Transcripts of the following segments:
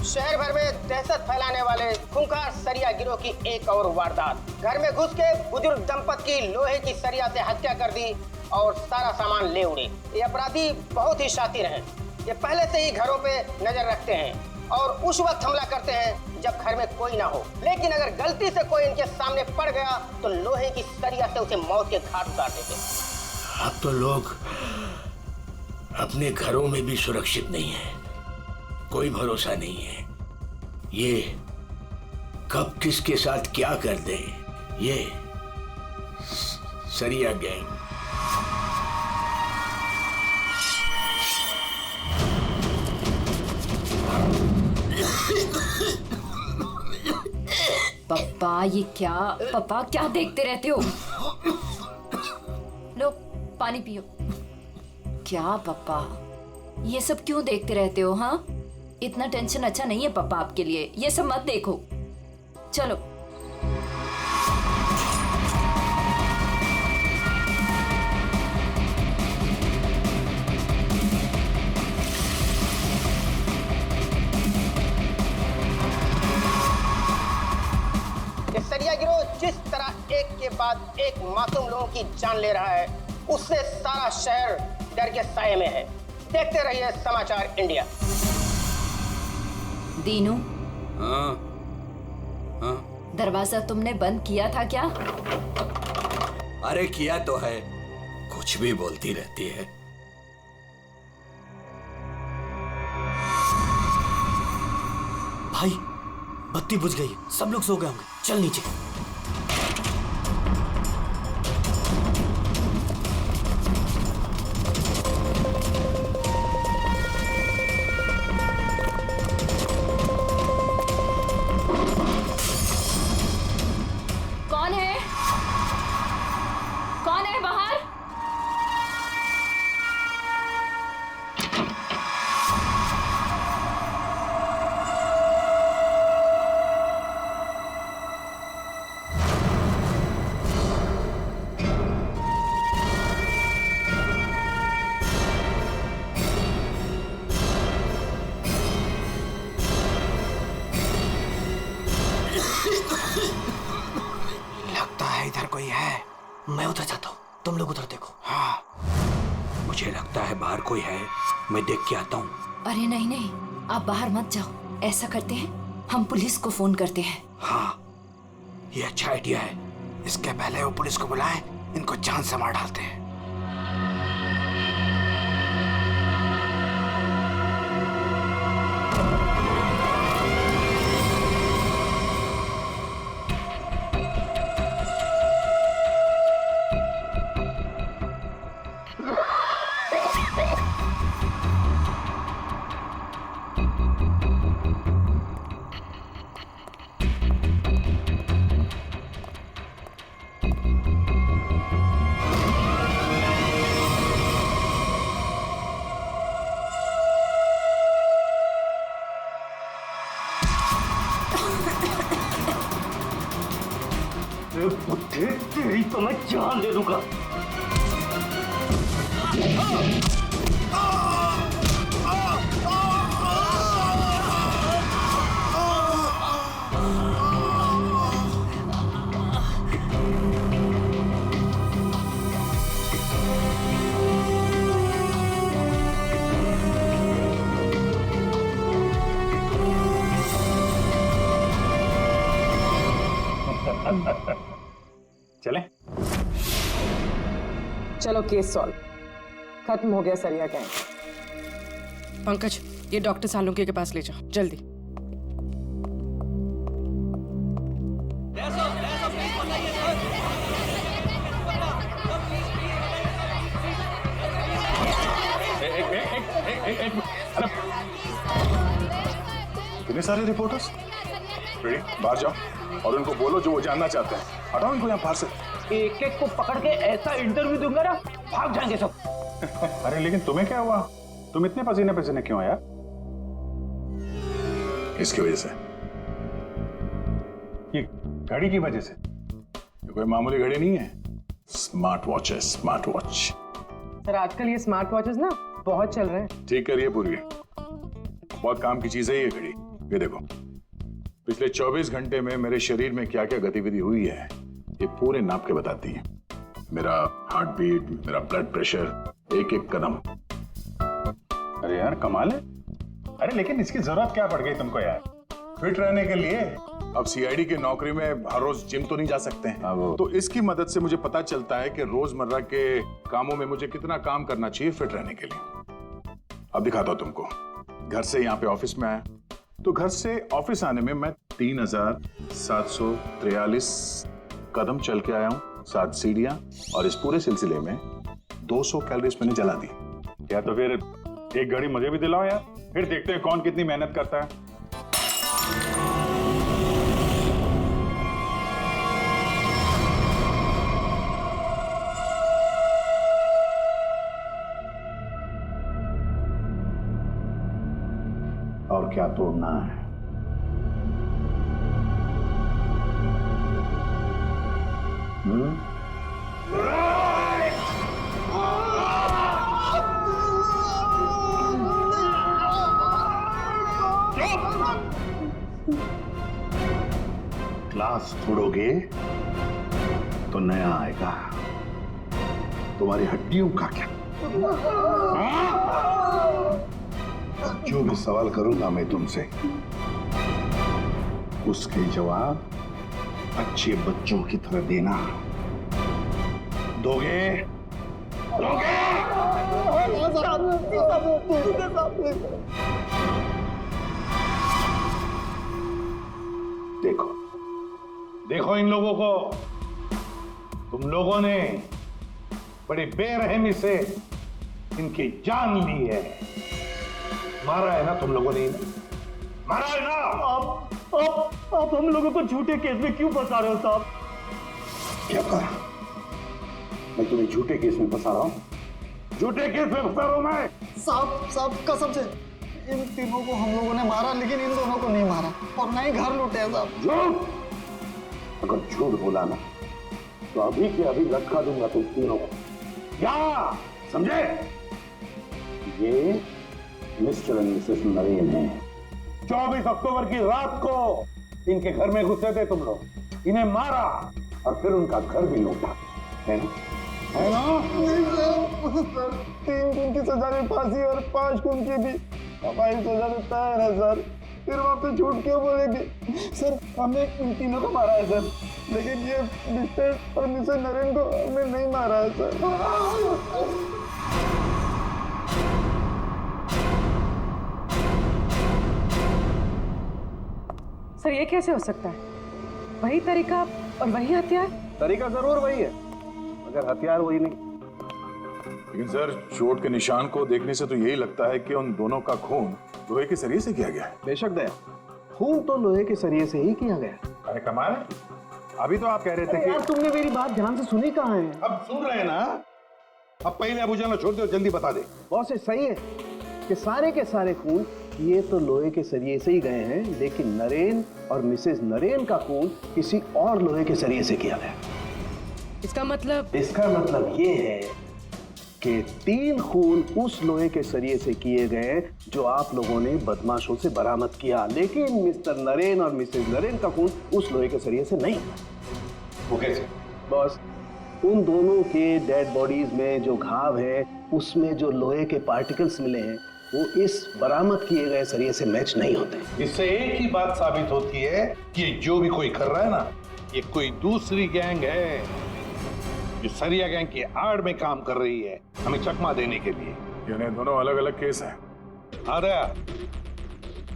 शहर भर में दहशत फैलाने वाले खूंखार सरिया गिरोह की एक और वारदात। घर में घुस के बुजुर्ग दंपति की लोहे की सरिया से हत्या कर दी और सारा सामान ले उड़े। ये अपराधी बहुत ही शातिर हैं। ये पहले से ही घरों पे नजर रखते हैं और उस वक्त हमला करते हैं जब घर में कोई ना हो। लेकिन अगर गलती से कोई इनके सामने पड़ गया तो लोहे की सरिया से उसे मौत के घाट उतार देते। अब तो लोग अपने घरों में भी सुरक्षित नहीं है, कोई भरोसा नहीं है। ये कब किसके साथ क्या कर दे, ये सरिया गैंग। पापा ये क्या, पापा क्या देखते रहते हो? लो पानी पियो। क्या पापा ये सब क्यों देखते रहते हो? हाँ, इतना टेंशन अच्छा नहीं है पापा आपके लिए, ये सब मत देखो। चलो ये सरिया गिरोह जिस तरह एक के बाद एक मासूम लोगों की जान ले रहा है, उससे सारा शहर डर के साए में है। देखते रहिए समाचार इंडिया। दीनू, हाँ हाँ, दरवाजा तुमने बंद किया था क्या? अरे किया तो है, कुछ भी बोलती रहती है। भाई बत्ती बुझ गई, सब लोग सो गए होंगे, चल नीचे। कौन है? कौन है बाहर? लगता है इधर कोई है। मैं उधर जाता हूँ, तुम लोग उधर देखो। हाँ, मुझे लगता है बाहर कोई है, मैं देख के आता हूँ। अरे नहीं नहीं, आप बाहर मत जाओ। ऐसा करते हैं, हम पुलिस को फोन करते हैं। हाँ, ये अच्छा आइडिया है। इसके पहले वो पुलिस को बुलाएं, इनको जान से मार डालते हैं। तेरी तो मैं जान दे दूंगा। चले? चलो केस सॉल्व, खत्म हो गया सरिया गैंग। पंकज, ये डॉक्टर सालुंके के पास ले जाओ जल्दी। कितने सारे रिपोर्टर्स? रेडी, बाहर जाओ और उनको बोलो जो वो जानना चाहते हैं। हटाओ इनको यहाँ बाहर से। एक एक को पकड़ के ऐसा इंटरव्यू दूंगा ना, भाग जाएंगे सब। अरे लेकिन तुम्हें क्या हुआ? तुम इतने पसीने पसीने क्यों आया? इसकी वजह से, ये घड़ी की वजह से। ये कोई मामूली घड़ी नहीं है, स्मार्ट वॉच है, स्मार्ट वॉच। सर आजकल ये स्मार्ट वॉचेस ना बहुत चल रहे हैं। ठीक करिए पूरी, बहुत काम की चीज है ये घड़ी। ये देखो, पिछले 24 घंटे में मेरे शरीर में क्या क्या गतिविधि हुई है ये पूरे नाप के बताती है। मेरा हार्ट बीट, मेरा ब्लड प्रेशर, एक एक कदम। अरे यार कमाल है। अरे लेकिन इसकी जरूरत क्या पड़ गई तुमको यार, फिट रहने के लिए? अब सीआईडी की नौकरी में हर रोज जिम तो नहीं जा सकते हैं, तो इसकी मदद से मुझे पता चलता है कि रोजमर्रा के कामों में मुझे कितना काम करना चाहिए फिट रहने के लिए। अब दिखाता हूं तुमको। घर से यहाँ पे ऑफिस में आया, तो घर से ऑफिस आने में मैं 3743 कदम चल के आया हूँ, 7 सीढ़ियां, और इस पूरे सिलसिले में 200 कैलोरीज मैंने जला दी। या तो फिर एक घड़ी मुझे भी दिलाओ यार, फिर देखते हैं कौन कितनी मेहनत करता है। और क्या तोड़ना है? क्लास छोड़ोगे तो नया आएगा। तुम्हारी हड्डियों का क्या? जो भी सवाल करूंगा मैं तुमसे, उसके जवाब अच्छे बच्चों की तरह देना। दोगे? देखो देखो इन लोगों को, तुम लोगों ने बड़ी बेरहमी से इनकी जान ली है। मारा है ना तुम लोगों ने, मारा है ना? आप हम लोगों को झूठे केस में क्यों फंसा रहे हो साहब? क्या कहा? मैं तुम्हें झूठे केस में फंसा रहा हूं? झूठे केस में फंसा रहा हूं मैं? साहब कसम से इन तीनों को हम लोगों ने मारा, लेकिन इन दोनों को नहीं मारा और ना ही घर लूटे हैं साहब। झूठ! अगर झूठ बोला ना तो अभी के अभी लटका दूंगा तुम तीनों को। क्या समझे? ये मिस्टर एंड मिसेस नरेन है। 24 अक्टूबर की रात को इनके घर में घुसे थे तुम लोग, इन्हें मारा और फिर उनका घर भी लूटा, है ना? है ना? नहीं सर, 3 खून की सजा में फांसी और 5 खून की भी हमारी सजा में तैयार है सर। फिर वहां पे झूठ क्यों बोलेंगे? सर हमने इन तीनों को मारा है सर, लेकिन ये मिस्टर और मिसेस नरेन को हमने नहीं मारा है सर। सर ये कैसे हो सकता है? वही तरीका और वही हथियार? तरीका जरूर वही है, मगर हथियार वही नहीं। लेकिन सर, चोट के निशान को देखने से तो यही लगता है कि उन दोनों का खून लोहे के सरिये से किया गया है। बेशक दया, खून तो लोहे के सरिये से ही किया गया। अरे कमाल है, अभी तो आप कह रहे थे कि यार तुमने मेरी बात ध्यान से सुनी कहाँ है? अब सुन रहे हैं ना? अब पहले अबू जान छोड़ दो, जल्दी बता दे। बहुत सही है कि सारे के सारे खून ये तो लोहे के सरिये से ही गए हैं, लेकिन नरेन और मिसेस नरेन का खून किसी और लोहे के सरिये से किया गया। इसका मतलब ये है कि 3 खून उस लोहे के सरिये से किए गए जो आप लोगों ने बदमाशों से बरामद किया, लेकिन मिस्टर नरेन और मिसेस नरेन का खून उस लोहे के सरिये से नहीं। वो कैसे? बॉस, उन दोनों के डेड बॉडीज में जो घाव है उसमें जो लोहे के पार्टिकल्स मिले हैं वो इस बरामद किए गए सरिये से मैच नहीं होते। इससे एक ही बात साबित होती है कि जो भी कोई कर रहा है ना, ये कोई दूसरी गैंग है जो सरिया गैंग की आड़ में काम कर रही है, हमें चकमा देने के लिए। यानी दोनों अलग अलग केस हैं। हाँ दया,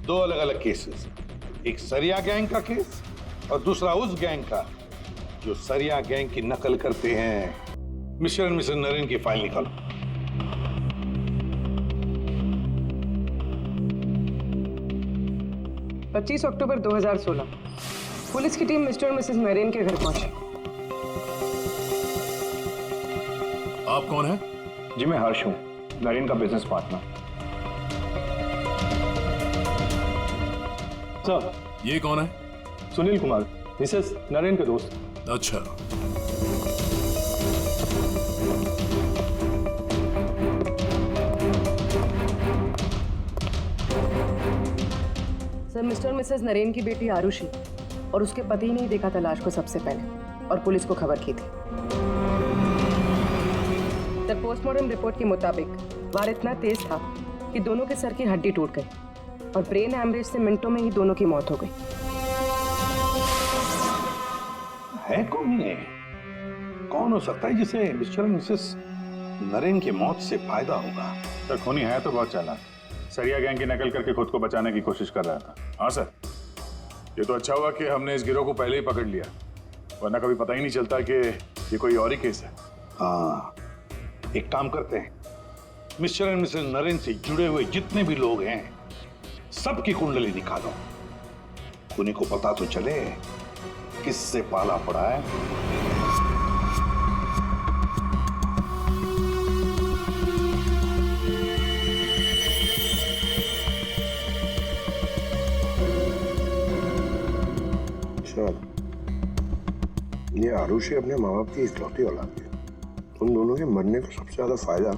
2 अलग अलग केसेस, एक सरिया गैंग का केस और दूसरा उस गैंग का जो सरिया गैंग की नकल करते हैं। मिस्टर एंड मिसेस नरेन की फाइल निकालो। पच्चीस अक्टूबर 2016 पुलिस की टीम मिस्टर और मिसेस नरेन के घर पहुंची। आप कौन हैं? जी मैं हर्ष हूँ, नरेन का बिजनेस पार्टनर। सर, ये कौन है? सुनील कुमार, मिसेस नरेन के दोस्त। अच्छा, सर मिस्टर और मिसेस नरेन की बेटी आरुषि और उसके पति ने ही देखा था लाश को सबसे पहले और पुलिस को खबर की थी। सर पोस्टमार्टम रिपोर्ट के मुताबिक वार इतना तेज था कि दोनों के सर की हड्डी टूट गई और ब्रेन हैमरेज से मिनटों में ही दोनों की मौत हो गई। है कौन ये? कौन हो सकता है जिसे मिस्टर और मिसेस नरेन की मौत से फायदा होगा? सर खूनी है तो बहुत चालाक, सरिया गैंग की नकल करके खुद को बचाने की कोशिश कर रहा था। हाँ सर, ये तो अच्छा हुआ कि हमने इस गिरोह को पहले ही पकड़ लिया, वरना कभी पता ही नहीं चलता कि ये कोई और ही केस है। हाँ, एक काम करते हैं, मिस्टर एंड मिसेस नरेन से जुड़े हुए जितने भी लोग हैं सबकी कुंडली निकालो, खूनी को पता तो चले किससे पाला पड़ा है। ये आरुषि अपने माँ बाप की इकलौती औलाद है। उन दोनों के मरने का सबसे ज्यादा फायदा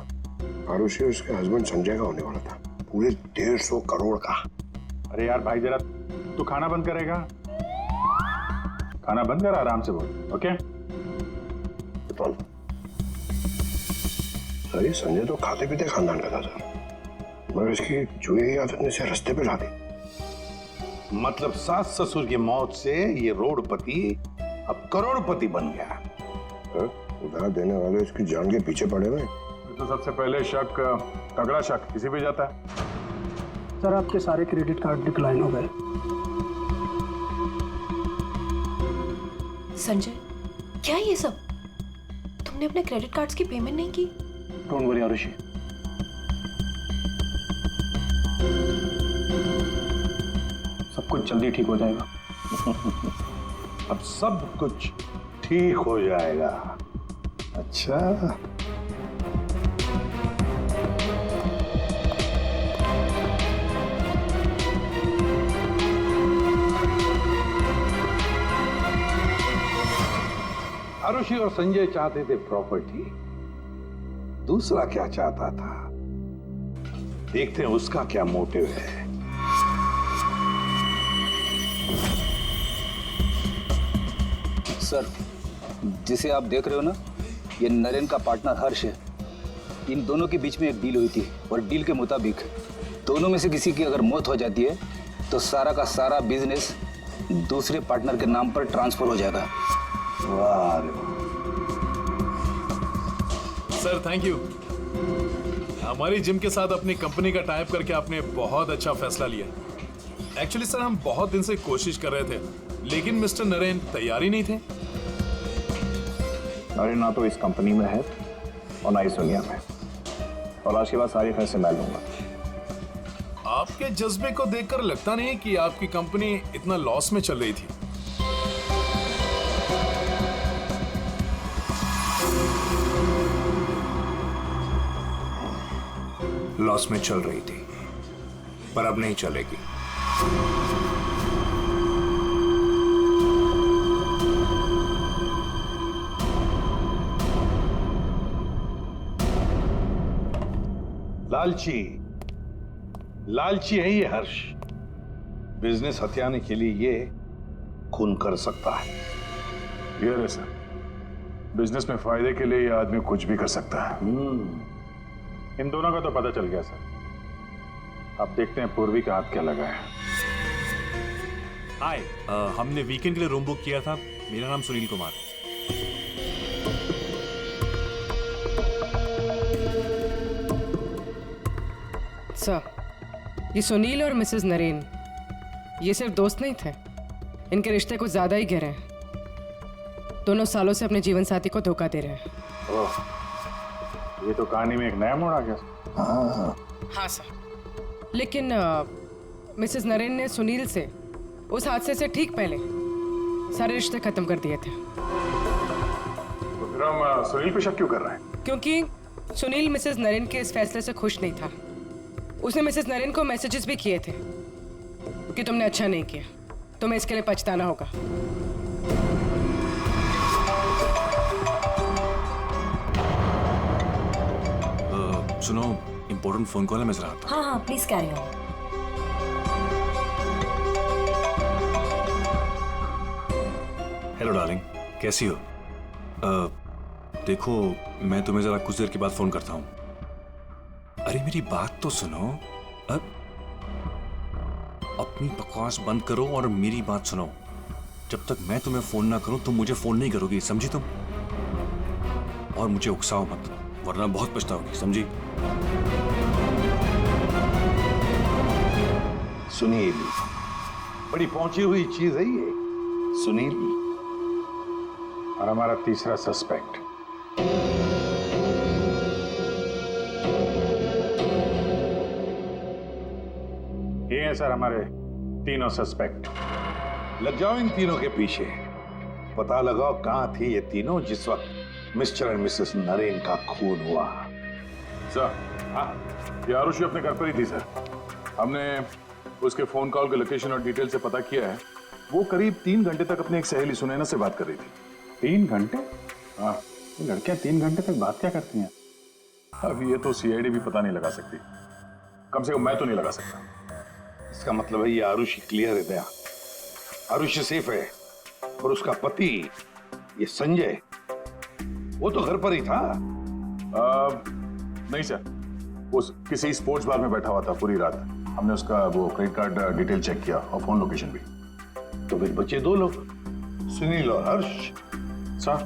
आरुषि और उसके हस्बैंड संजय का होने वाला था, पूरे 150 करोड़ का। अरे यार भाई जरा तू खाना बंद करेगा? खाना बंद कर, आराम से बोल। ओके सर, ये संजय तो खाते पीते खानदान का था सर, मगर इसकी जुए की आदत ने से रास्ते पे ला दी। मतलब सास ससुर की मौत से ये रोडपति अब करोड़पति बन गया। उधार देने वाले इसकी जान के पीछे पड़े हुए। तो सबसे पहले शक, तगड़ा शक किसी पे जाता है। सर आपके सारे क्रेडिट कार्ड डिक्लाइन हो गए। संजय, क्या ये सब? तुमने अपने क्रेडिट कार्ड्स की पेमेंट नहीं की? डोंट वरी आरुषि, सब कुछ जल्दी ठीक हो जाएगा। अब सब कुछ ठीक हो जाएगा। अच्छा, आरुषि और संजय चाहते थे प्रॉपर्टी, दूसरा क्या चाहता था, देखते हैं उसका क्या मोटिव है। सर, जिसे आप देख रहे हो ना, ये नरेन का पार्टनर हर्ष है। इन दोनों के बीच में एक डील हुई थी और डील के मुताबिक दोनों में से किसी की अगर मौत हो जाती है तो सारा का सारा बिजनेस दूसरे पार्टनर के नाम पर ट्रांसफर हो जाएगा। वाह रे सर, थैंक यू। हमारी जिम के साथ अपनी कंपनी का टाइप करके आपने बहुत अच्छा फैसला लिया। एक्चुअली सर, हम बहुत दिन से कोशिश कर रहे थे, लेकिन मिस्टर नरेन तैयार ही नहीं थे। नरेन ना तो इस कंपनी में है और ना इस दुनिया में, और आज के बाद सारे फैसले मैं लूंगा। आपके जज्बे को देखकर लगता नहीं कि आपकी कंपनी इतना लॉस में चल रही थी। लॉस में चल रही थी, पर अब नहीं चलेगी। लालची है ये हर्ष। बिजनेस हथियाने के लिए ये खून कर सकता है। क्लियर है सर, बिजनेस में फायदे के लिए ये आदमी कुछ भी कर सकता है। इन दोनों का तो पता चल गया सर। अब देखते हैं पूर्वी का हाथ क्या लगा है। हाय, हमने वीकेंड के लिए रूम बुक किया था। मेरा नाम सुनील कुमार है। सर, ये सुनील और मिसेस नरेन ये सिर्फ दोस्त नहीं थे, इनके रिश्ते कुछ ज्यादा ही गहरे हैं। दोनों सालों से अपने जीवन साथी को धोखा दे रहे हैं। ओह, ये तो कहानी में एक नया मोड़ आ गया। हाँ सर, लेकिन मिसेस नरेन ने सुनील से उस हादसे से ठीक पहले सारे रिश्ते खत्म कर दिए थे। तो फिर हम सुनील पे शक क्यों कर रहे हैं? क्योंकि सुनील मिसेस नरेन के इस फैसले से खुश नहीं था। उसने मिसेस नरेन को मैसेजेस भी किए थे कि तुमने अच्छा नहीं किया, तुम्हें इसके लिए पछताना होगा। सुनो, इंपॉर्टेंट फोन कॉल है, मैं जरा। हाँ हाँ, please carry on. Hello darling, कैसी हो? देखो, मैं तुम्हें जरा कुछ देर के बाद फोन करता हूँ। अरे मेरी बात तो सुनो। अपनी बकवास बंद करो और मेरी बात सुनो। जब तक मैं तुम्हें फोन ना करूं तुम मुझे फोन नहीं करोगी, समझी तुम? और मुझे उकसाओ मत, वरना बहुत पछताओगी, समझी? सुनील, बड़ी पहुंची हुई चीज है ये। सुनील और हमारा तीसरा सस्पेक्ट। ये हैं सर हमारे तीनों सस्पेक्ट। लग जाओ इन तीनों के पीछे। पता लगाओ कहां थी ये तीनों जिस वक्त मिस्टर एंड मिसेस नरेन का खून हुआ। सर, हाँ, ये आरुषि अपने घर पर ही थी सर। हमने उसके फोन कॉल के लोकेशन और डिटेल से पता किया है। वो करीब 3 घंटे तक अपनी एक सहेली सुनैना से बात कर रही थी। 3 घंटे? हाँ, ये लड़कियां 3 घंटे तक बात क्या करती हैं? अब ये तो सीआईडी भी पता नहीं लगा सकती, कम से कम मैं तो नहीं लगा सकता। इसका मतलब है ये आरुषि क्लियर है दया। आरुषि सेफ है और उसका पति ये संजय वो तो घर पर ही था। नहीं सर, वो किसी स्पोर्ट्स बार में बैठा हुआ था पूरी रात। हमने उसका वो क्रेडिट कार्ड डिटेल चेक किया और फोन लोकेशन भी। तो फिर बचे 2 लोग, सुनील और हर्ष। सर,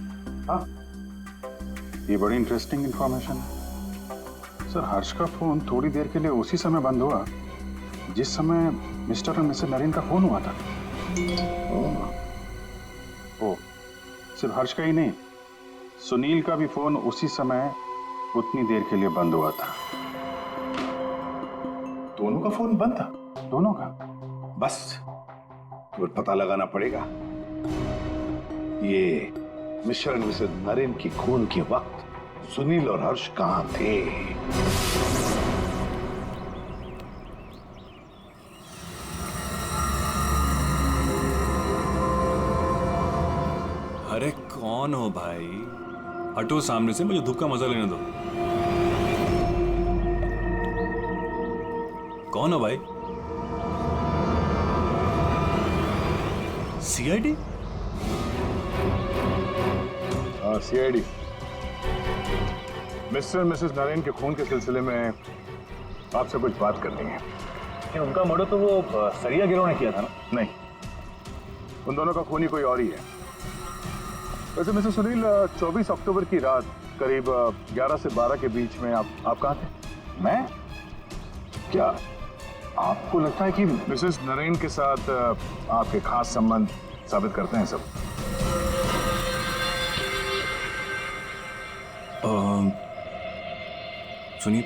हाँ, ये बड़ी इंटरेस्टिंग इंफॉर्मेशन है। सर, हर्ष का फोन थोड़ी देर के लिए उसी समय बंद हुआ जिस समय मिस्टर और मिसेस नरेन का फोन हुआ था। ओ, सिर्फ हर्ष का ही नहीं, सुनील का भी फोन उसी समय उतनी देर के लिए बंद हुआ था। दोनों का फोन बंद था? दोनों का। बस तो पता लगाना पड़ेगा ये मिस्टर एंड मिसेस नरेन की खून के वक्त सुनील और हर्ष कहां थे। अरे कौन हो भाई? हटो सामने से, मुझे धूप का मजा लेने दो। कौन हो भाई? सीआईडी? हाँ, सीआईडी। मिस्टर मिसेस नरेन के खून के सिलसिले में आपसे कुछ बात करनी है। उनका मर्डर तो वो सरिया गिरोह ने किया था ना? नहीं, उन दोनों का खूनी कोई और ही है। वैसे मिस्टर सुनील, 24 अक्टूबर की रात करीब 11 से 12 के बीच में आप कहाँ थे? मैं? क्या आपको लगता है कि मिसेस नरेन के साथ आपके खास संबंध साबित करते हैं सब? सुनिए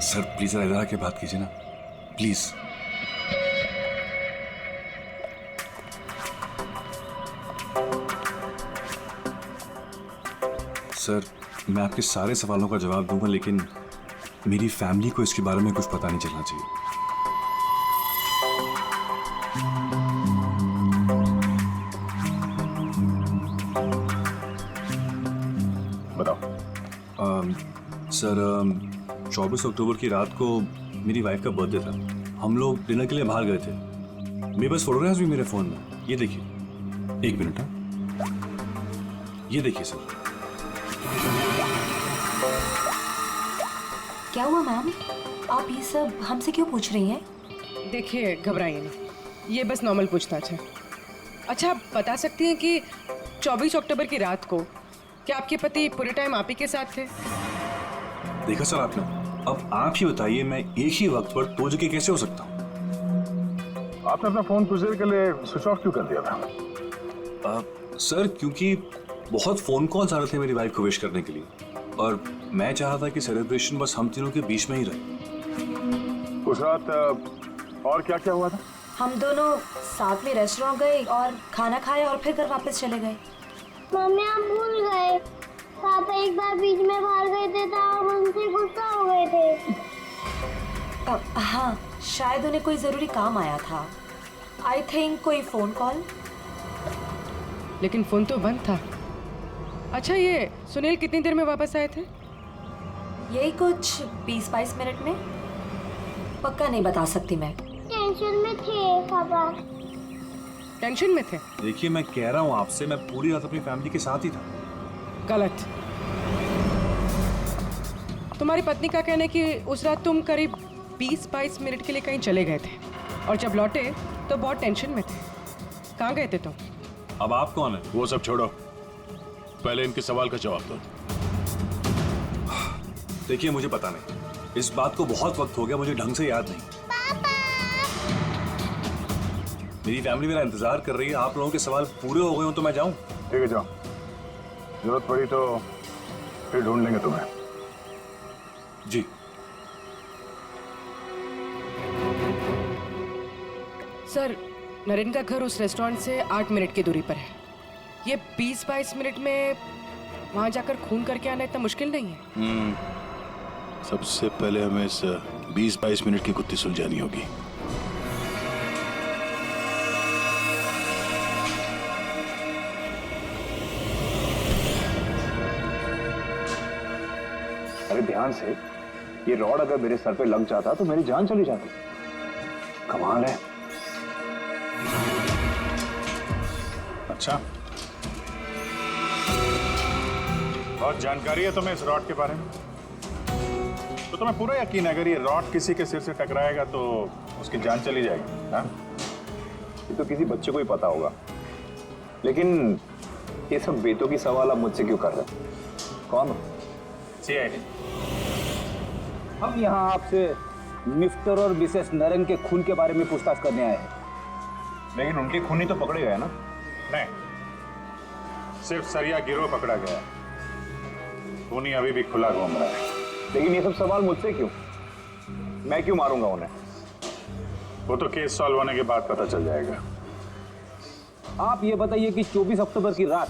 सर, प्लीज जरा इधर आके बात कीजिए ना, प्लीज। सर, मैं आपके सारे सवालों का जवाब दूंगा, लेकिन मेरी फैमिली को इसके बारे में कुछ पता नहीं चलना चाहिए। बताओ। सर, 24 अक्टूबर की रात को मेरी वाइफ का बर्थडे था। हम लोग डिनर के लिए बाहर गए थे। मेरे पास फोटोग्राफ्स भी मेरे फोन में, ये देखिए। 1 मिनट, हाँ, ये देखिए सर। क्या हुआ मैम? आप ये सब हमसे क्यों पूछ रही हैं? देखिए, घबराइए नहीं, ये बस नॉर्मल पूछताछ है। अच्छा, आप बता सकती हैं कि 24 अक्टूबर की रात को क्या आपके पति पूरे टाइम आप ही के साथ थे? देखा सर आपने, अब आप ही बताइए, मैं एक ही वक्त पर 2 जगह कैसे हो सकता हूँ? आपने अपना फोन कुछ देर के लिए स्विच ऑफ क्यों कर दिया था? सर, क्योंकि बहुत फोन कॉल्स आ रहे थे मेरी वाइफ को विश करने के लिए, और मैं चाहता था कि सेलिब्रेशन बस हम तीनों के बीच में ही रहे। उस रात और क्या क्या हुआ था? हम दोनों साथ में रेस्टोरेंट गए और खाना खाया और फिर घर वापस चले गए। मम्मी, आप भूल गए, पापा एक बार बीच में बाहर गए थे तो हम उनसे गुस्सा हो गए थे। हाँ, शायद उन्हें कोई जरूरी काम आया था। आई थिंक कोई फोन कॉल। लेकिन फोन तो बंद था। अच्छा, ये सुनील कितनी देर में वापस आए थे? यही कुछ 20-22 मिनट में। पक्का नहीं बता सकती मैं। टेंशन में थे पापा। टेंशन में थे। देखिए मैं कह रहा हूँ आपसे, मैं पूरी रात अपनी फैमिली के साथ ही था। गलत। तुम्हारी पत्नी का कहना है कि उस रात तुम करीब 20-22 मिनट के लिए कहीं चले गए थे और जब लौटे तो बहुत टेंशन में थे। कहाँ गए थे तुम? अब आप कौन है? वो सब छोड़ो, पहले इनके सवाल का जवाब दो। देखिए मुझे पता नहीं, इस बात को बहुत वक्त हो गया, मुझे ढंग से याद नहीं। मेरी फैमिली मेरा इंतजार कर रही है, आप लोगों के सवाल पूरे हो गए हो तो मैं जाऊं? ठीक है जाओ, जरूरत पड़ी तो फिर ढूंढ लेंगे तुम्हें। जी। सर, नरेन का घर उस रेस्टोरेंट से 8 मिनट की दूरी पर है। ये 20-22 मिनट में वहां जाकर खून करके आना इतना मुश्किल नहीं है। सबसे पहले हमें इस 20-22 मिनट की गुत्थी सुलझानी होगी। अरे ध्यान से, ये रॉड अगर मेरे सर पे लग जाता तो मेरी जान चली जाती। कमाल है। अच्छा, बहुत जानकारी है तुम्हें इस रॉड के बारे में, तो तुम्हें पूरा यकीन है अगर ये रॉड किसी के सिर से टकराएगा तो उसकी जान चली जाएगी? हाँ? ये तो किसी बच्चे को ही पता होगा, लेकिन ये सब बेतों की सवाल आप मुझसे क्यों कर रहे हैं? कौन हो? CID। हम यहाँ आपसे मिस्टर और मिसेस नरेन के खून के बारे में पूछताछ करने आए हैं। लेकिन उनके खूनी तो पकड़े गए ना? नहीं, सिर्फ सरिया गिरोह पकड़ा गया, खूनी अभी भी खुला घूम रहा है। लेकिन ये सब सवाल मुझसे क्यों? मैं क्यों मारूंगा उन्हें? वो तो केस सॉल्व होने के बाद पता चल जाएगा। आप ये बताइए कि 24 अक्टूबर की रात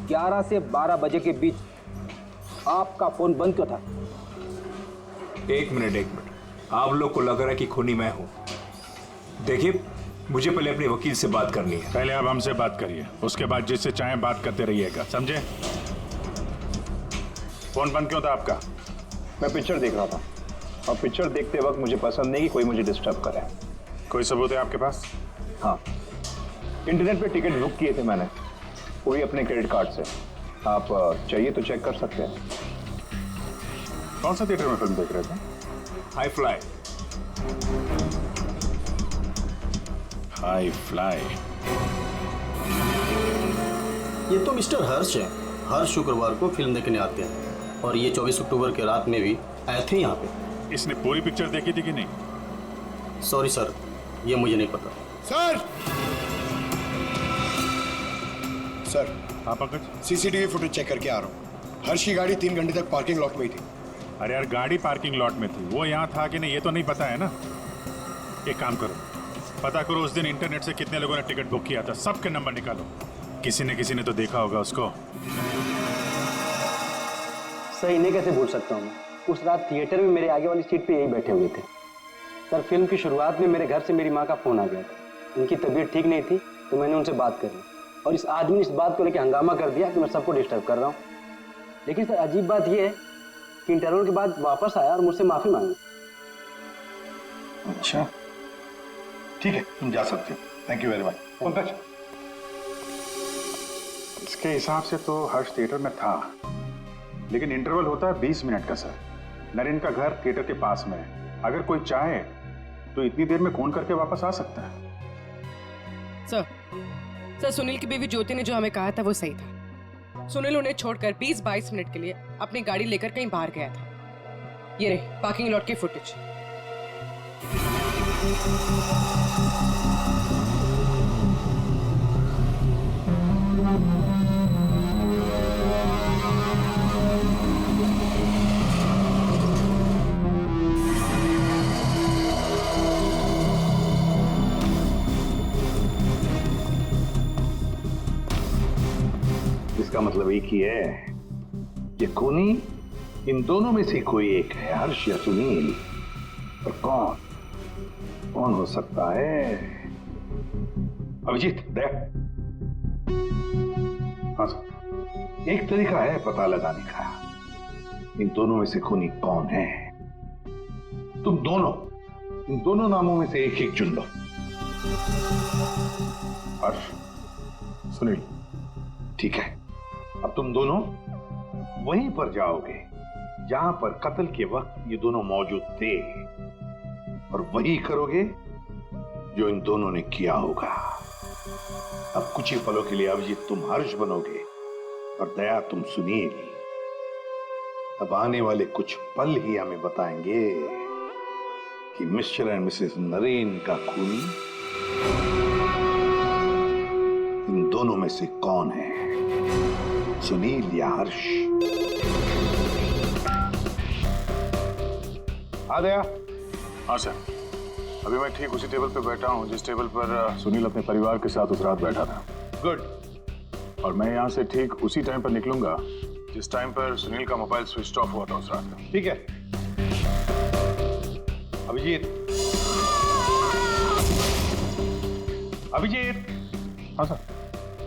11 से 12 बजे के बीच आपका फोन बंद क्यों था? एक मिनट, आप लोग को लग रहा है कि खूनी मैं हूं। देखिए, मुझे पहले अपने वकील से बात करनी है। पहले आप हमसे बात करिए, उसके बाद जिससे चाहे बात करते रहिएगा, समझे? फोन बंद क्यों था आपका? मैं पिक्चर देख रहा था और पिक्चर देखते वक्त मुझे पसंद नहीं कि कोई मुझे डिस्टर्ब करे। कोई सबूत है आपके पास? हाँ, इंटरनेट पे टिकट बुक किए थे मैंने, वो भी अपने क्रेडिट कार्ड से। आप चाहिए तो चेक कर सकते हैं। कौन सा थिएटर में फिल्म देख रहे थे? High fly. High fly. ये तो मिस्टर हर्ष है, हर शुक्रवार को फिल्म देखने आते हैं और ये 24 अक्टूबर के रात में भी आए थे यहाँ पे। इसने पूरी पिक्चर देखी थी कि नहीं? सॉरी सर, ये मुझे नहीं पता। सर सर, हाँ पंकज, CCTV फुटेज चेक करके आ रहा हूँ। हर्ष की गाड़ी 3 घंटे तक पार्किंग लॉट में ही थी। अरे यार, गाड़ी पार्किंग लॉट में थी, वो यहाँ था कि नहीं ये तो नहीं पता है ना। एक काम करो, पता करो उस दिन इंटरनेट से कितने लोगों ने टिकट बुक किया था, सबके नंबर निकालो। किसी ने तो देखा होगा उसको। सर, इन्हें कैसे भूल सकता हूँ मैं? उस रात थिएटर में मेरे आगे वाली सीट पे यही बैठे हुए थे। सर, फिल्म की शुरुआत में मेरे घर से मेरी माँ का फोन आ गया था। उनकी तबीयत ठीक नहीं थी तो मैंने उनसे बात करी और इस आदमी ने इस बात को लेकर हंगामा कर दिया कि मैं सबको डिस्टर्ब कर रहा हूँ। लेकिन सर, अजीब बात यह है कि इंटरवल के बाद वापस आया और मुझसे माफी मांगी। अच्छा, ठीक है, तुम जा सकते हो। Thank you very much. Pankaj, इसके हिसाब से तो हर्ष थिएटर में था, लेकिन इंटरवल होता है 20 मिनट का सर। नरेन का घर थिएटर के पास में है, अगर कोई चाहे तो इतनी देर में फोन करके वापस आ सकता है। सर, सुनील की बीवी ज्योति ने जो हमें कहा था वो सही था। सुनील उन्हें छोड़कर 20-22 मिनट के लिए अपनी गाड़ी लेकर कहीं बाहर गया था। ये रहे पार्किंग लॉट की फुटेज। इसका मतलब एक ही है, ये खूनी इन दोनों में से कोई एक है, हर्ष या सुनील। और कौन हो सकता है? अभिजीत, दया। हाँ सर, एक तरीका है पता लगाने का, इन दोनों में से खूनी कौन है। तुम दोनों इन दोनों नामों में से एक चुन लो हर्ष, सुनील, ठीक है, अब तुम दोनों वहीं पर जाओगे जहां पर कत्ल के वक्त ये दोनों मौजूद थे, और वही करोगे जो इन दोनों ने किया होगा। अब कुछ ही पलों के लिए अभिजीत तुम हर्ष बनोगे और दया तुम सुनील। अब आने वाले कुछ पल ही हमें बताएंगे कि मिस्टर एंड मिसेस नरेन का खूनी इन दोनों में से कौन है, सुनील या हर्ष। आ गया? हाँ सर, अभी मैं ठीक उसी टेबल पर बैठा हूँ जिस टेबल पर सुनील अपने परिवार के साथ उस रात बैठा था। गुड। और मैं यहाँ से ठीक उसी टाइम पर निकलूंगा जिस टाइम पर सुनील का मोबाइल स्विच ऑफ हुआ था उस रात का। ठीक है अभिजीत। अभिजीत। हाँ सर।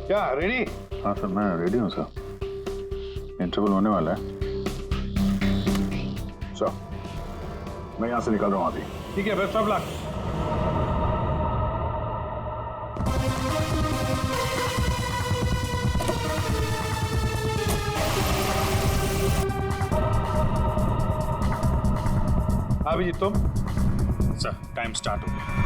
क्या रेडी? हाँ सर, मैं रेडी हूँ सर। इंटरवल होने वाला है सर, मैं यहाँ से निकल रहा हूँ अभी। ठीक है, बेस्ट ऑफ लक। अभिजीत तुम? सर, टाइम स्टार्ट हो गया।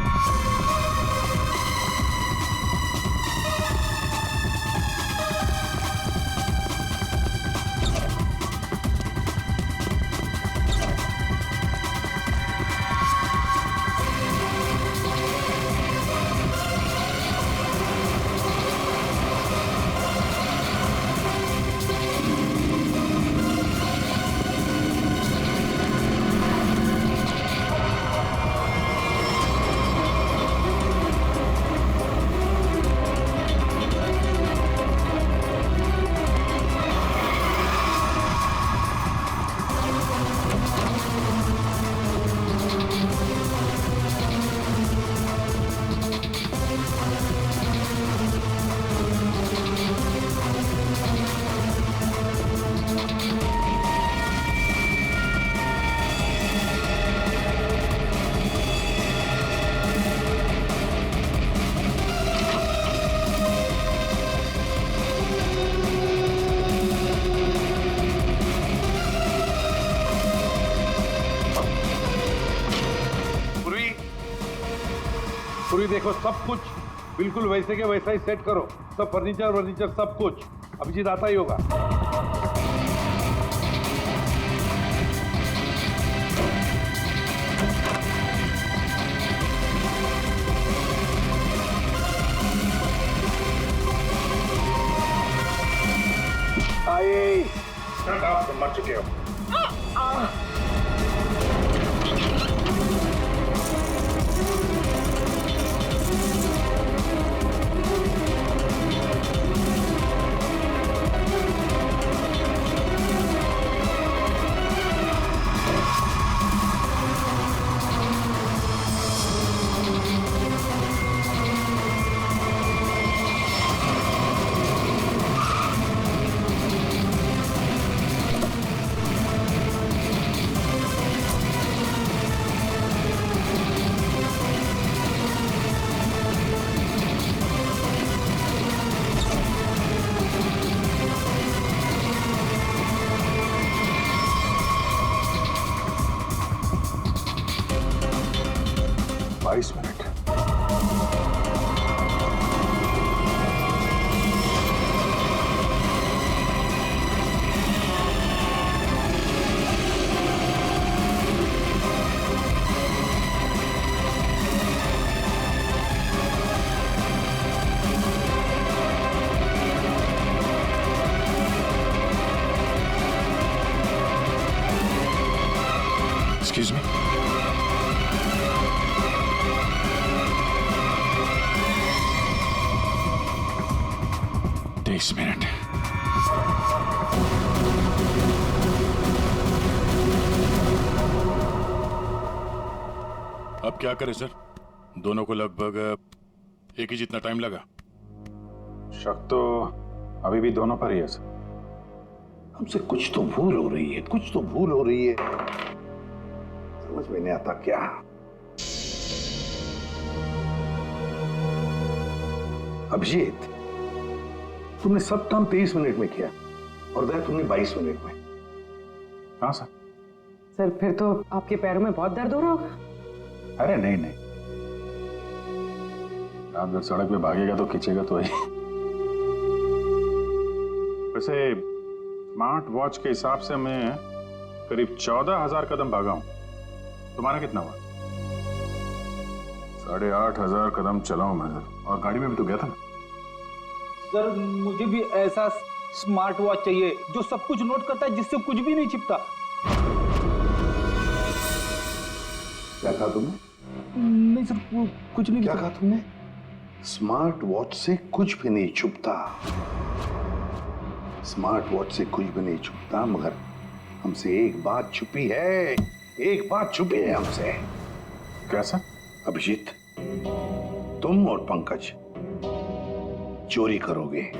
पूरी देखो, सब कुछ बिल्कुल वैसे के वैसा ही सेट करो, सब फर्नीचर सब कुछ। अभिजीत आता ही होगा। आइए, आप तो मर चुके हो। Excuse me? This minute. अब क्या करें सर? दोनों को लगभग एक ही जितना टाइम लगा। शक तो अभी भी दोनों पर ही है सर। हमसे कुछ तो भूल हो रही है, कुछ तो भूल हो रही है। समझ में नहीं आता क्या। अभिजीत, तुमने सब काम 23 मिनट में किया और दया तुमने 22 मिनट में। हाँ सर। सर फिर तो आपके पैरों में बहुत दर्द हो रहा होगा। अरे नहीं नहीं, आप जब सड़क पे भागेगा तो खींचेगा तो ही। वैसे स्मार्ट वॉच के हिसाब से मैं करीब 14,000 कदम भागा हूं। तुम्हारा कितना हुआ? 8,500 कदम चला हूं मैं सर, और गाड़ी में भी तो गया था ना। सर मुझे भी ऐसा स्मार्ट वॉच चाहिए जो सब कुछ नोट करता है, जिससे कुछ भी नहीं छिपता। क्या कहा तुमने? नहीं सर, कुछ नहीं। क्या कहा तुमने? स्मार्ट वॉच से कुछ भी नहीं छुपता। स्मार्ट वॉच से कुछ भी नहीं छुपता, मगर हमसे एक बात छुपी है। एक बात छुपी है हमसे। कैसा? अभिजीत, तुम और पंकज चोरी करोगे।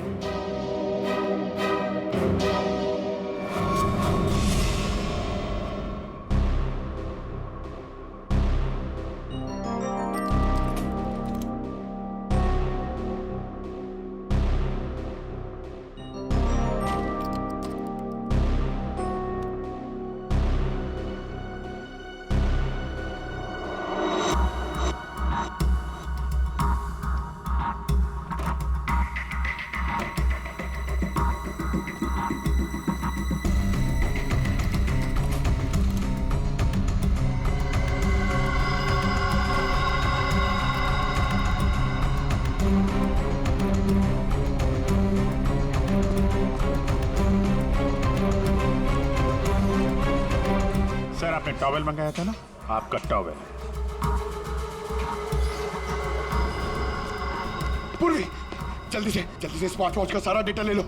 आपने टॉवेल मंगाया था ना, आपका टॉवेल। पूर्वी, जल्दी से स्मार्ट वॉच का सारा डेटा ले लो।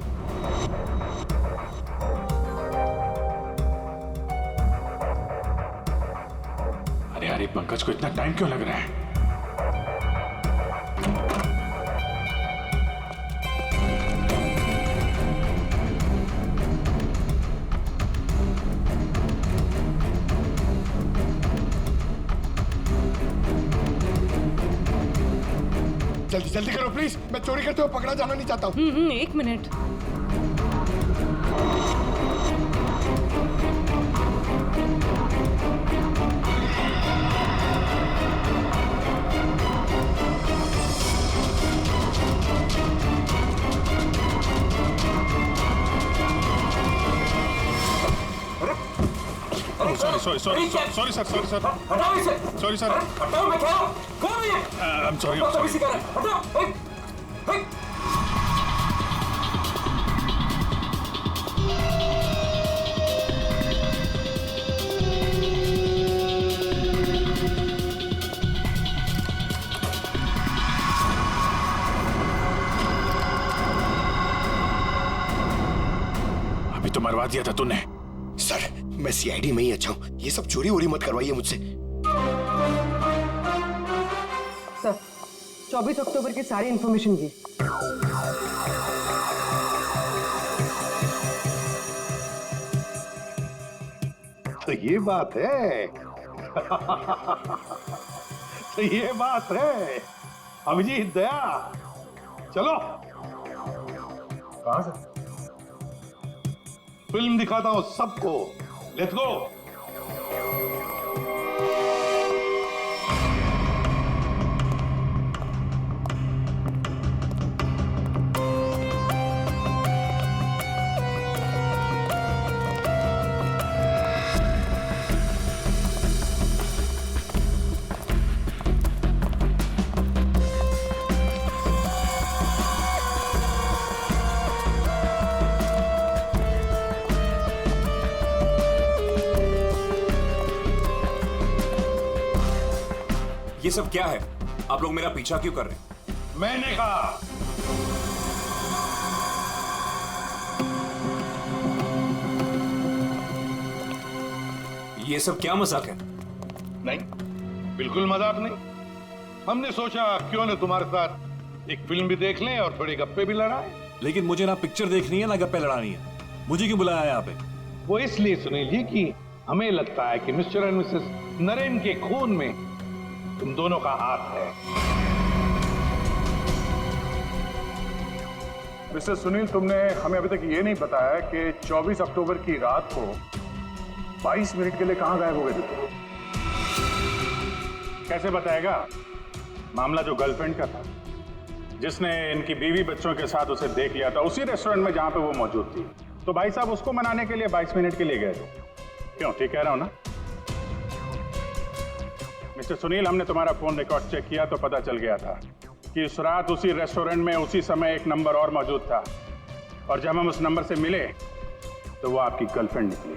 अरे पंकज को इतना टाइम क्यों लग रहा है? जल्दी करो प्लीज, मैं चोरी करते हुए पकड़ा जाना नहीं चाहता हूँ। 1 मिनट। Sorry sir. हटाओ इसे। Sorry sir. हटाओ, मैं क्या? कौन है ये? I am sorry. हटाओ। अभी तो मरवा दिया था तूने। सर, मैं सीआईडी में ही अच्छा हूँ, ये सब चोरी वोरी मत करवाइए मुझसे। सर, 24 अक्टूबर की सारी इंफॉर्मेशन की। तो ये बात है। तो ये बात है। अभिजीत, दया, चलो। कहां से? फिल्म दिखाता हूं सबको। Let's go. ये सब क्या है? आप लोग मेरा पीछा क्यों कर रहे हैं? मैंने कहा। ये सब क्या मजाक है? नहीं, बिल्कुल मजाक नहीं। हमने सोचा क्यों न तुम्हारे साथ एक फिल्म भी देख लें और थोड़ी गप्पे भी लड़ाएं। लेकिन मुझे ना पिक्चर देखनी है ना गप्पे लड़ानी है। मुझे क्यों बुलाया यहाँ पे? वो इसलिए सुनील जी कि हमें लगता है कि मिस्टर एंड मिसेस नरेन के खून में तुम दोनों का हाथ है। मिस्टर सुनील, तुमने हमें अभी तक ये नहीं बताया कि 24 अक्टूबर की रात को 22 मिनट के लिए कहां गायब हो गए थे? कैसे बताएगा? मामला जो गर्लफ्रेंड का था, जिसने इनकी बीवी बच्चों के साथ उसे देख लिया था उसी रेस्टोरेंट में जहां पे वो मौजूद थी, तो भाई साहब उसको मनाने के लिए 22 मिनट के लिए गए थे। क्यों, ठीक कह रहा हूं ना? मिस्टर सुनील, हमने तुम्हारा फोन रिकॉर्ड चेक किया तो पता चल गया था कि उस रात उसी रेस्टोरेंट में उसी समय एक नंबर और मौजूद था, और जब हम उस नंबर से मिले तो वो आपकी गर्लफ्रेंड निकली।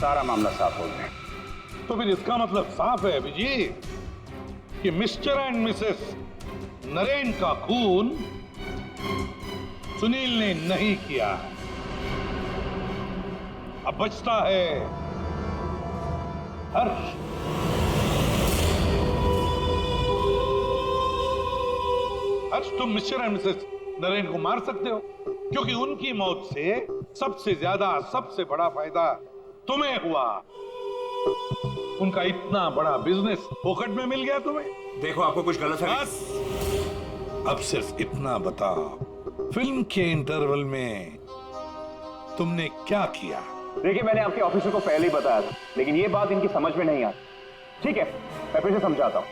सारा मामला साफ हो गया। तो फिर इसका मतलब साफ है अभिजीत कि मिस्टर एंड मिसेस नरेन का खून सुनील ने नहीं किया। अब बचता है हर्ष। हर्ष, तुम मिस्टर एंड मिसेस नरेन को मार सकते हो क्योंकि उनकी मौत से सबसे ज्यादा, सबसे बड़ा फायदा तुम्हें हुआ। उनका इतना बड़ा बिजनेस फोकट में मिल गया तुम्हें। देखो, आपको कुछ गलत है। अब सिर्फ इतना बताओ, फिल्म के इंटरवल में तुमने क्या किया? देखिए, मैंने आपके ऑफिसर को पहले ही बताया था, लेकिन ये बात इनकी समझ में नहीं आती। ठीक है, मैं फिर से समझाता हूँ।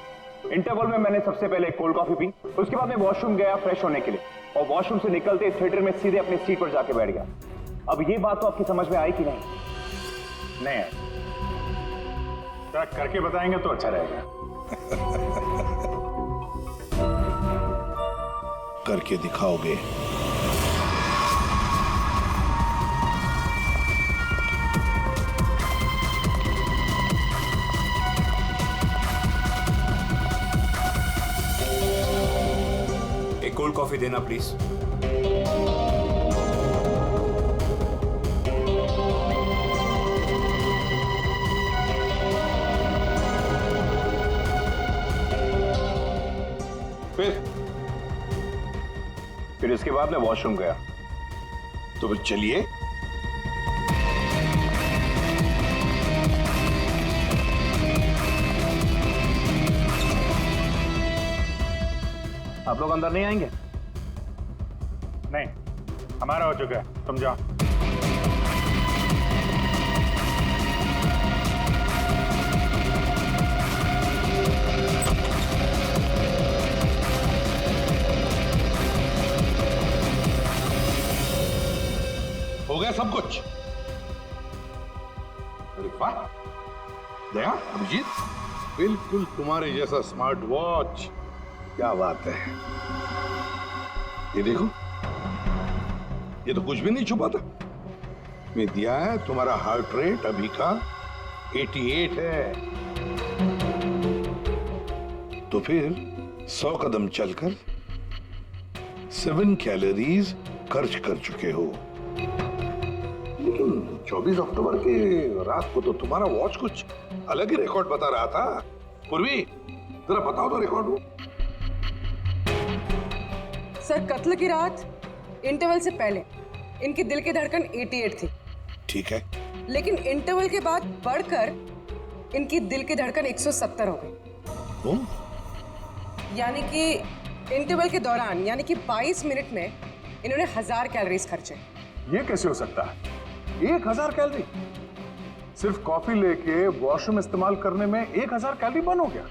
इंटरवल में मैंने सबसे पहले कोल्ड कॉफी पी, उसके बाद मैं वॉशरूम गया फ्रेश होने के लिए, और वॉशरूम से निकलते थिएटर में सीधे अपनी सीट पर जाके बैठ गया। अब ये बात तो आपकी समझ में आई कि नहीं? नहीं आई। करके बताएंगे तो अच्छा रहेगा। करके दिखाओगे? एक कोल्ड कॉफी देना प्लीज। फिर इसके बाद मैं वॉशरूम गया। तो फिर चलिए। आप लोग अंदर नहीं आएंगे? नहीं, हमारा हो चुका है, तुम जाओ। हो गया सब कुछ? अरे वाह दया, अभिजीत, बिल्कुल तुम्हारे जैसा स्मार्ट वॉच। क्या बात है। ये देखो, ये तो कुछ भी नहीं छुपा था। मैं दिया है तुम्हारा हार्ट रेट अभी का 88 है। तो फिर 100 कदम चलकर 7 कैलोरीज खर्च कर चुके हो। लेकिन 24 अक्टूबर की रात को तो तुम्हारा वॉच कुछ अलग ही रिकॉर्ड बता रहा था। पूर्वी, जरा बताओ तो रिकॉर्ड वो। सर, कत्ल की रात इंटरवल से पहले इनकी दिल की धड़कन 88 थी। ठीक है, लेकिन इंटरवल के बाद बढ़कर इनकी दिल की धड़कन 170 हो गई। यानी कि इंटरवल के दौरान, यानी कि 22 मिनट में इन्होंने 1000 कैलोरीज खर्चे। ये कैसे हो सकता है? 1000 कैलोरी? सिर्फ कॉफी लेके वॉशरूम इस्तेमाल करने में 1000 कैलोरी बर्न हो गया?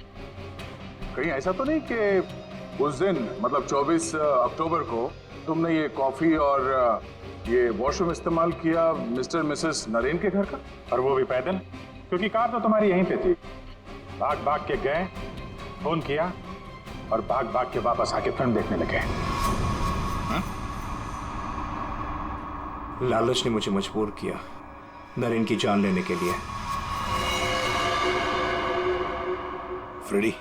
कहीं ऐसा तो नहीं कि उस दिन, मतलब 24 अक्टूबर को तुमने ये कॉफी और ये वॉशरूम इस्तेमाल किया मिस्टर मिसेस नरेन के घर का, और वो भी पैदल? क्योंकि कार तो तुम्हारी यहीं पे थी। भाग भाग के गए, फोन किया, और भाग भाग के वापस आके फिल्म देखने लगे। लालच ने मुझे मजबूर किया नरेन की जान लेने के लिए। फ्रेडी,